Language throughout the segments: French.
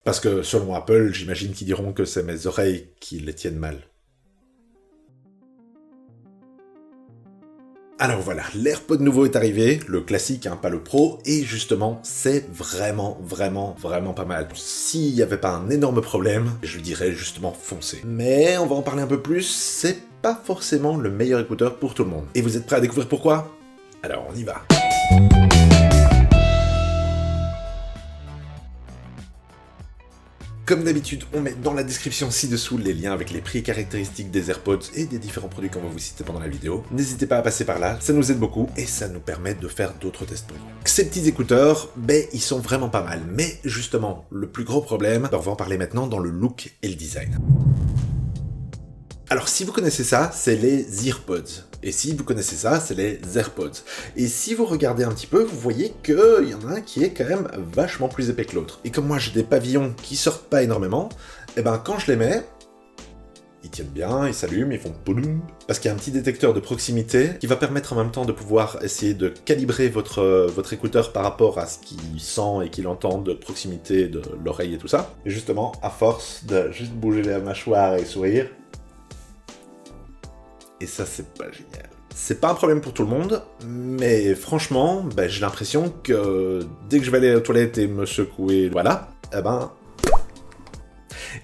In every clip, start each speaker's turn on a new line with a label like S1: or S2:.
S1: Parce que selon Apple, j'imagine qu'ils diront que c'est mes oreilles qui les tiennent mal. Alors voilà, l'AirPod nouveau est arrivé, le classique, hein, pas le Pro, et justement, c'est vraiment pas mal. S'il n'y avait pas un énorme problème, je dirais justement foncez. Mais on va en parler un peu plus, c'est pas forcément le meilleur écouteur pour tout le monde. Et vous êtes prêts à découvrir pourquoi? Alors on y va. Comme d'habitude, on met dans la description ci-dessous les liens avec les prix et caractéristiques des AirPods et des différents produits qu'on va vous citer pendant la vidéo. N'hésitez pas à passer par là, ça nous aide beaucoup et ça nous permet de faire d'autres tests pour vous. Ces petits écouteurs, ils sont vraiment pas mal, mais justement, le plus gros problème, on va en parler maintenant dans le look et le design. Alors si vous connaissez ça, c'est les EarPods. Et si vous connaissez ça, c'est les AirPods. Et si vous regardez un petit peu, vous voyez qu'il y en a un qui est quand même vachement plus épais que l'autre. Et comme moi j'ai des pavillons qui sortent pas énormément, quand je les mets, ils tiennent bien, ils s'allument, ils font pouloum, parce qu'il y a un petit détecteur de proximité qui va permettre en même temps de pouvoir essayer de calibrer votre écouteur par rapport à ce qu'il sent et qu'il entend de proximité de l'oreille et tout ça. Et justement, à force de juste bouger la mâchoire et sourire, et ça, c'est pas génial. C'est pas un problème pour tout le monde, mais franchement, j'ai l'impression que dès que je vais aller aux toilettes et me secouer, voilà,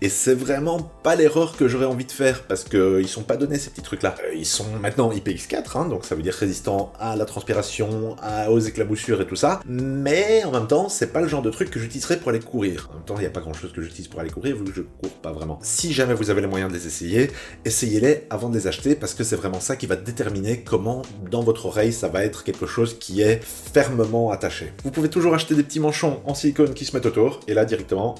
S1: et c'est vraiment pas l'erreur que j'aurais envie de faire, parce qu'ils sont pas donnés ces petits trucs-là. Ils sont maintenant IPX4, hein, donc ça veut dire résistant à la transpiration, aux éclaboussures et tout ça, mais en même temps, c'est pas le genre de truc que j'utiliserais pour aller courir. En même temps, il y a pas grand-chose que j'utilise pour aller courir, vu que je cours pas vraiment. Si jamais vous avez les moyens de les essayer, essayez-les avant de les acheter, parce que c'est vraiment ça qui va déterminer comment, dans votre oreille, ça va être quelque chose qui est fermement attaché. Vous pouvez toujours acheter des petits manchons en silicone qui se mettent autour, et là, directement,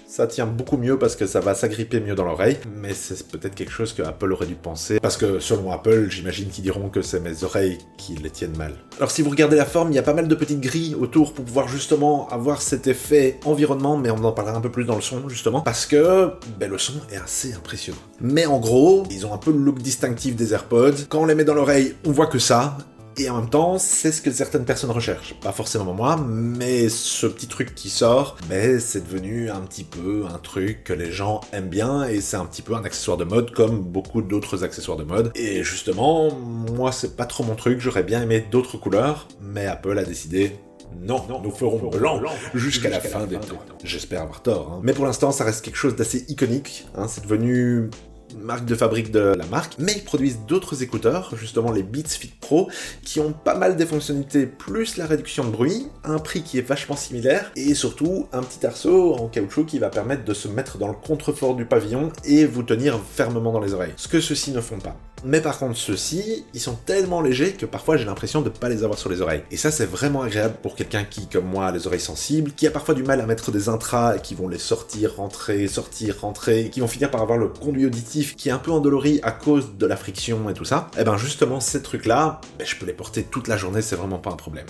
S1: ça tient beaucoup mieux parce que ça va s'agripper mieux dans l'oreille, mais c'est peut-être quelque chose que Apple aurait dû penser, parce que selon Apple, j'imagine qu'ils diront que c'est mes oreilles qui les tiennent mal. Alors si vous regardez la forme, il y a pas mal de petites grilles autour pour pouvoir justement avoir cet effet environnement, mais on en parlera un peu plus dans le son justement, parce que le son est assez impressionnant. Mais en gros, ils ont un peu le look distinctif des AirPods, quand on les met dans l'oreille, on voit que ça, et en même temps, c'est ce que certaines personnes recherchent. Pas forcément moi, mais ce petit truc qui sort, c'est devenu un petit peu un truc que les gens aiment bien, et c'est un petit peu un accessoire de mode, comme beaucoup d'autres accessoires de mode. Et justement, moi c'est pas trop mon truc, j'aurais bien aimé d'autres couleurs, mais Apple a décidé... Non, nous ferons blanc jusqu'à la fin des temps. J'espère avoir tort, hein. Mais pour l'instant, ça reste quelque chose d'assez iconique, hein. C'est devenu... marque de fabrique de la marque, mais ils produisent d'autres écouteurs, justement les Beats Fit Pro, qui ont pas mal des fonctionnalités plus la réduction de bruit, un prix qui est vachement similaire, et surtout un petit arceau en caoutchouc qui va permettre de se mettre dans le contrefort du pavillon et vous tenir fermement dans les oreilles, ce que ceux-ci ne font pas. Mais par contre ceux-ci, ils sont tellement légers que parfois j'ai l'impression de pas les avoir sur les oreilles. Et ça c'est vraiment agréable pour quelqu'un qui, comme moi, a les oreilles sensibles, qui a parfois du mal à mettre des intras qui vont les sortir, rentrer, qui vont finir par avoir le conduit auditif qui est un peu endolori à cause de la friction et tout ça. Justement ces trucs-là, je peux les porter toute la journée, c'est vraiment pas un problème.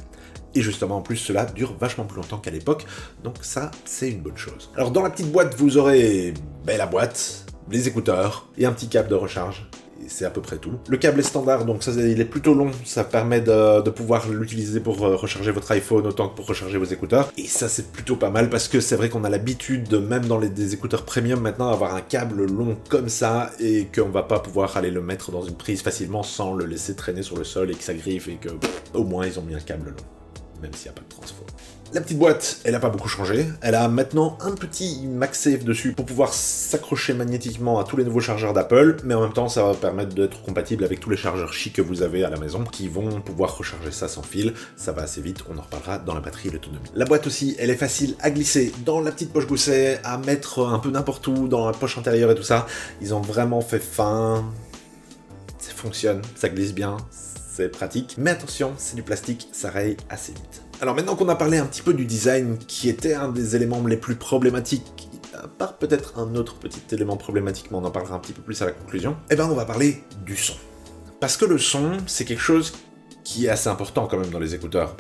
S1: Et justement, en plus, cela dure vachement plus longtemps qu'à l'époque, donc ça, c'est une bonne chose. Alors dans la petite boîte, vous aurez la boîte, les écouteurs et un petit câble de recharge. Et c'est à peu près tout. Le câble est standard, donc ça, il est plutôt long, ça permet de pouvoir l'utiliser pour recharger votre iPhone autant que pour recharger vos écouteurs. Et ça, c'est plutôt pas mal, parce que c'est vrai qu'on a l'habitude, même dans des écouteurs premium maintenant, d'avoir un câble long comme ça, et qu'on va pas pouvoir aller le mettre dans une prise facilement sans le laisser traîner sur le sol et que ça griffe, et que au moins ils ont mis un câble long, même s'il n'y a pas de transfo. La petite boîte, elle a pas beaucoup changé. Elle a maintenant un petit MagSafe dessus pour pouvoir s'accrocher magnétiquement à tous les nouveaux chargeurs d'Apple, mais en même temps, ça va permettre d'être compatible avec tous les chargeurs chics que vous avez à la maison, qui vont pouvoir recharger ça sans fil. Ça va assez vite, on en reparlera dans la batterie et l'autonomie. La boîte aussi, elle est facile à glisser dans la petite poche gousset, à mettre un peu n'importe où, dans la poche intérieure et tout ça. Ils ont vraiment fait fin. Ça fonctionne, ça glisse bien, c'est pratique. Mais attention, c'est du plastique, ça raye assez vite. Alors maintenant qu'on a parlé un petit peu du design, qui était un des éléments les plus problématiques, à part peut-être un autre petit élément problématique, mais on en parlera un petit peu plus à la conclusion, on va parler du son. Parce que le son, c'est quelque chose qui est assez important quand même dans les écouteurs.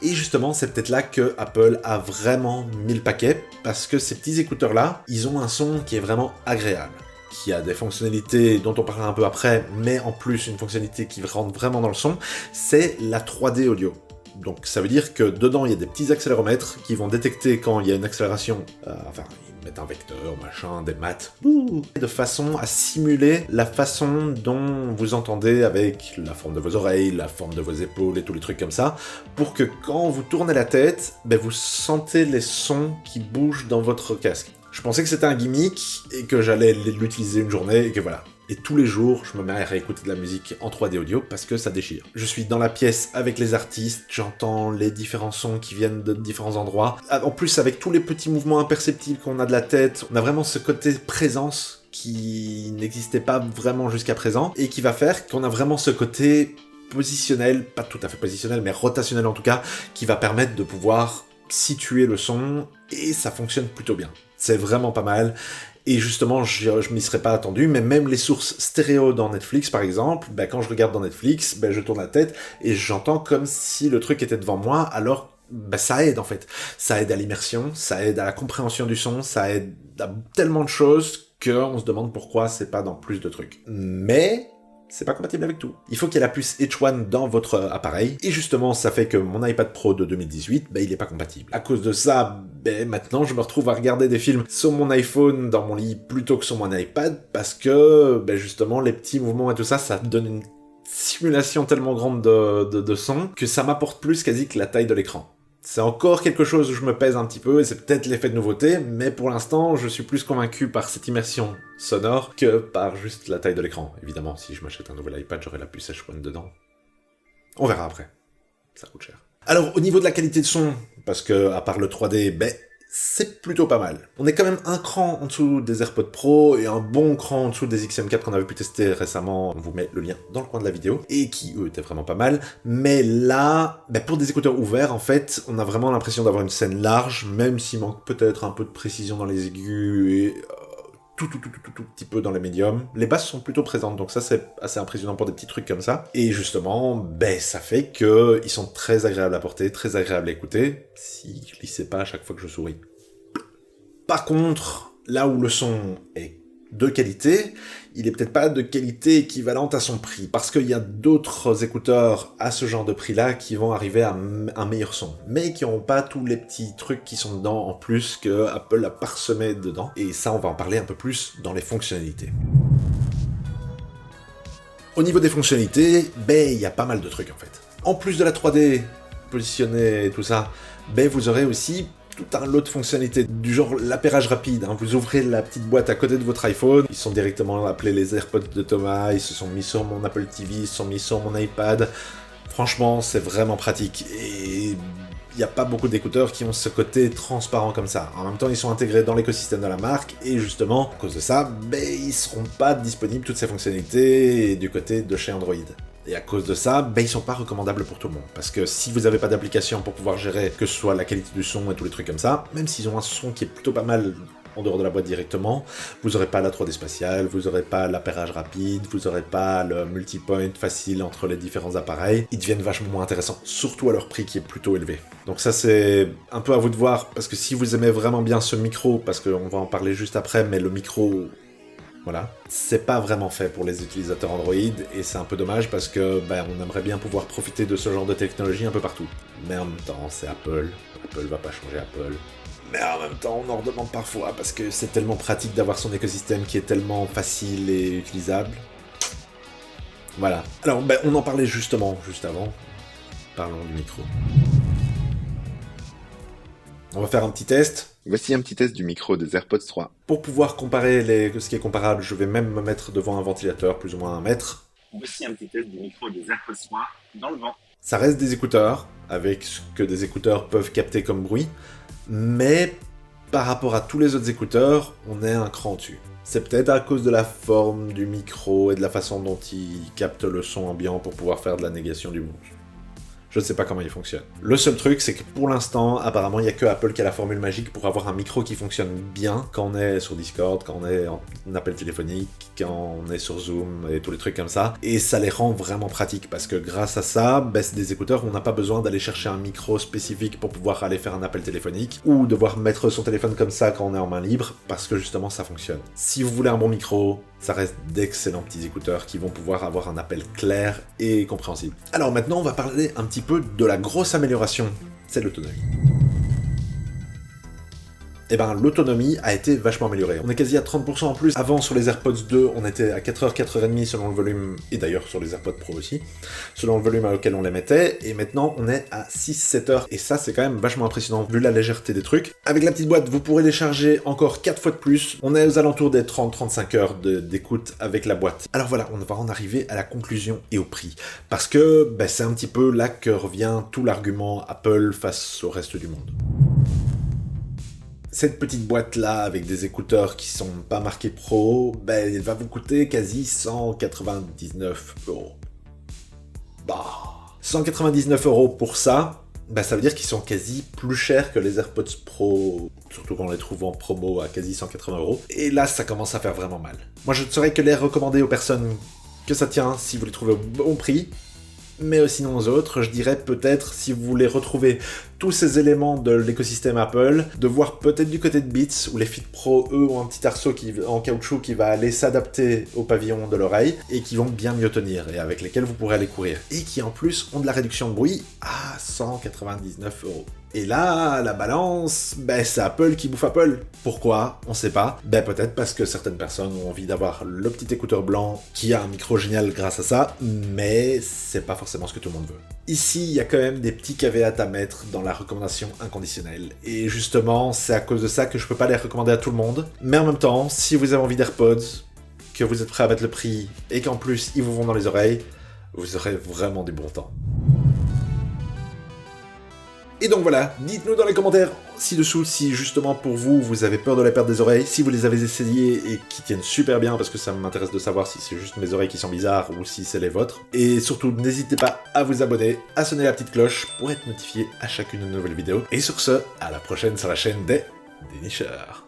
S1: Et justement, c'est peut-être là que Apple a vraiment mis le paquet, parce que ces petits écouteurs-là, ils ont un son qui est vraiment agréable, qui a des fonctionnalités dont on parlera un peu après, mais en plus une fonctionnalité qui rentre vraiment dans le son, c'est la 3D audio. Donc ça veut dire que dedans il y a des petits accéléromètres qui vont détecter quand il y a une accélération, ils mettent un vecteur, machin, des maths, de façon à simuler la façon dont vous entendez avec la forme de vos oreilles, la forme de vos épaules et tous les trucs comme ça, pour que quand vous tournez la tête, vous sentez les sons qui bougent dans votre casque. Je pensais que c'était un gimmick et que j'allais l'utiliser une journée et que voilà. Et tous les jours, je me mets à réécouter de la musique en 3D audio parce que ça déchire. Je suis dans la pièce avec les artistes, j'entends les différents sons qui viennent de différents endroits. En plus, avec tous les petits mouvements imperceptibles qu'on a de la tête, on a vraiment ce côté présence qui n'existait pas vraiment jusqu'à présent et qui va faire qu'on a vraiment ce côté positionnel, pas tout à fait positionnel, mais rotationnel en tout cas, qui va permettre de pouvoir situer le son et ça fonctionne plutôt bien. C'est vraiment pas mal. Et justement, je m'y serais pas attendu, mais même les sources stéréo dans Netflix, par exemple, quand je regarde dans Netflix, je tourne la tête et j'entends comme si le truc était devant moi, alors ça aide en fait. Ça aide à l'immersion, ça aide à la compréhension du son, ça aide à tellement de choses qu'on se demande pourquoi c'est pas dans plus de trucs. Mais c'est pas compatible avec tout. Il faut qu'il y ait la puce H1 dans votre appareil, et justement, ça fait que mon iPad Pro de 2018, il est pas compatible. À cause de ça, maintenant, je me retrouve à regarder des films sur mon iPhone dans mon lit plutôt que sur mon iPad, parce que, justement, les petits mouvements et tout ça, ça donne une simulation tellement grande de son, que ça m'apporte plus quasi que la taille de l'écran. C'est encore quelque chose où je me pèse un petit peu, et c'est peut-être l'effet de nouveauté, mais pour l'instant, je suis plus convaincu par cette immersion sonore que par juste la taille de l'écran. Évidemment, si je m'achète un nouvel iPad, j'aurai la puce H1 dedans. On verra après. Ça coûte cher. Alors, au niveau de la qualité de son, parce que, à part le 3D, c'est plutôt pas mal. On est quand même un cran en dessous des AirPods Pro et un bon cran en dessous des XM4 qu'on avait pu tester récemment. On vous met le lien dans le coin de la vidéo. Et qui, eux, étaient vraiment pas mal. Mais là, pour des écouteurs ouverts, en fait, on a vraiment l'impression d'avoir une scène large, même s'il manque peut-être un peu de précision dans les aigus et tout petit peu dans les médiums. Les basses sont plutôt présentes, donc ça c'est assez impressionnant pour des petits trucs comme ça. Et justement, ça fait que ils sont très agréables à porter, très agréables à écouter, si je glissais pas à chaque fois que je souris. Par contre, là où le son est de qualité, il est peut-être pas de qualité équivalente à son prix, parce qu'il y a d'autres écouteurs à ce genre de prix-là qui vont arriver à un meilleur son, mais qui n'auront pas tous les petits trucs qui sont dedans en plus que Apple a parsemé dedans, et ça on va en parler un peu plus dans les fonctionnalités. Au niveau des fonctionnalités, il y a pas mal de trucs en fait. En plus de la 3D positionnée et tout ça, vous aurez aussi tout un lot de fonctionnalités, du genre l'appairage rapide. Vous ouvrez la petite boîte à côté de votre iPhone, ils sont directement appelés les AirPods de Thomas, ils se sont mis sur mon Apple TV, ils se sont mis sur mon iPad. Franchement, c'est vraiment pratique. Et il n'y a pas beaucoup d'écouteurs qui ont ce côté transparent comme ça. En même temps, ils sont intégrés dans l'écosystème de la marque, et justement, à cause de ça, ils seront pas disponibles toutes ces fonctionnalités du côté de chez Android. Et à cause de ça, ils sont pas recommandables pour tout le monde. Parce que si vous avez pas d'application pour pouvoir gérer que ce soit la qualité du son et tous les trucs comme ça, même s'ils ont un son qui est plutôt pas mal en dehors de la boîte directement, vous aurez pas la 3D spatiale, vous aurez pas l'appairage rapide, vous aurez pas le multipoint facile entre les différents appareils. Ils deviennent vachement moins intéressants, surtout à leur prix qui est plutôt élevé. Donc ça c'est un peu à vous de voir, parce que si vous aimez vraiment bien ce micro, parce qu'on va en parler juste après, mais le micro... Voilà. C'est pas vraiment fait pour les utilisateurs Android, et c'est un peu dommage parce que on aimerait bien pouvoir profiter de ce genre de technologie un peu partout. Mais en même temps, c'est Apple. Apple va pas changer Apple. Mais en même temps, on en redemande parfois parce que c'est tellement pratique d'avoir son écosystème qui est tellement facile et utilisable. Voilà. Alors, on en parlait justement, juste avant. Parlons du micro. On va faire un petit test.
S2: Voici un petit test du micro des AirPods 3.
S1: Pour pouvoir comparer ce qui est comparable, je vais même me mettre devant un ventilateur, plus ou moins 1 mètre.
S2: Voici un petit test du micro des AirPods 3 dans le vent.
S1: Ça reste des écouteurs, avec ce que des écouteurs peuvent capter comme bruit, mais par rapport à tous les autres écouteurs, on est un cran dessus. C'est peut-être à cause de la forme du micro et de la façon dont il capte le son ambiant pour pouvoir faire de la négation du bruit. Je ne sais pas comment il fonctionne. Le seul truc, c'est que pour l'instant, apparemment, il n'y a que Apple qui a la formule magique pour avoir un micro qui fonctionne bien quand on est sur Discord, quand on est en appel téléphonique, quand on est sur Zoom et tous les trucs comme ça. Et ça les rend vraiment pratiques parce que grâce à ça, c'est des écouteurs où on n'a pas besoin d'aller chercher un micro spécifique pour pouvoir aller faire un appel téléphonique ou devoir mettre son téléphone comme ça quand on est en main libre parce que justement ça fonctionne. Si vous voulez un bon micro, ça reste d'excellents petits écouteurs qui vont pouvoir avoir un appel clair et compréhensible. Alors maintenant, on va parler un petit peu de la grosse amélioration, c'est l'autonomie. Et ben l'autonomie a été vachement améliorée. On est quasi à 30% en plus. Avant, sur les AirPods 2, on était à 4h, 4h30 selon le volume, et d'ailleurs sur les AirPods Pro aussi, selon le volume auquel on les mettait, et maintenant on est à 6-7 heures, et ça c'est quand même vachement impressionnant vu la légèreté des trucs. Avec la petite boîte, vous pourrez les charger encore 4 fois de plus. On est aux alentours des 30-35 heures d'écoute avec la boîte. Alors voilà, on va en arriver à la conclusion et au prix, parce que c'est un petit peu là que revient tout l'argument Apple face au reste du monde. Cette petite boîte-là, avec des écouteurs qui sont pas marqués pro, elle va vous coûter quasi 199 €. 199 € pour ça, ça veut dire qu'ils sont quasi plus chers que les AirPods Pro, surtout quand on les trouve en promo à quasi 180 €. Et là, ça commence à faire vraiment mal. Moi, je ne saurais que les recommander aux personnes que ça tient si vous les trouvez au bon prix. Mais sinon aux autres, je dirais peut-être, si vous voulez retrouver tous ces éléments de l'écosystème Apple, de voir peut-être du côté de Beats, où les Fit Pro, eux, ont un petit arceau en caoutchouc qui va aller s'adapter au pavillon de l'oreille, et qui vont bien mieux tenir, et avec lesquels vous pourrez aller courir. Et qui en plus ont de la réduction de bruit à 199 €. Et là, la balance, c'est Apple qui bouffe Apple. Pourquoi? On sait pas. Peut-être parce que certaines personnes ont envie d'avoir le petit écouteur blanc qui a un micro génial grâce à ça, mais c'est pas forcément ce que tout le monde veut. Ici, il y a quand même des petits caveats à mettre dans la recommandation inconditionnelle. Et justement, c'est à cause de ça que je peux pas les recommander à tout le monde. Mais en même temps, si vous avez envie d'AirPods, que vous êtes prêt à mettre le prix, et qu'en plus ils vous vont dans les oreilles, vous aurez vraiment du bon temps. Et donc voilà, dites-nous dans les commentaires ci-dessous si justement pour vous, vous avez peur de la perte des oreilles, si vous les avez essayées et qui tiennent super bien, parce que ça m'intéresse de savoir si c'est juste mes oreilles qui sont bizarres ou si c'est les vôtres. Et surtout, n'hésitez pas à vous abonner, à sonner la petite cloche pour être notifié à chacune de nos nouvelles vidéos. Et sur ce, à la prochaine sur la chaîne des Dénicheurs.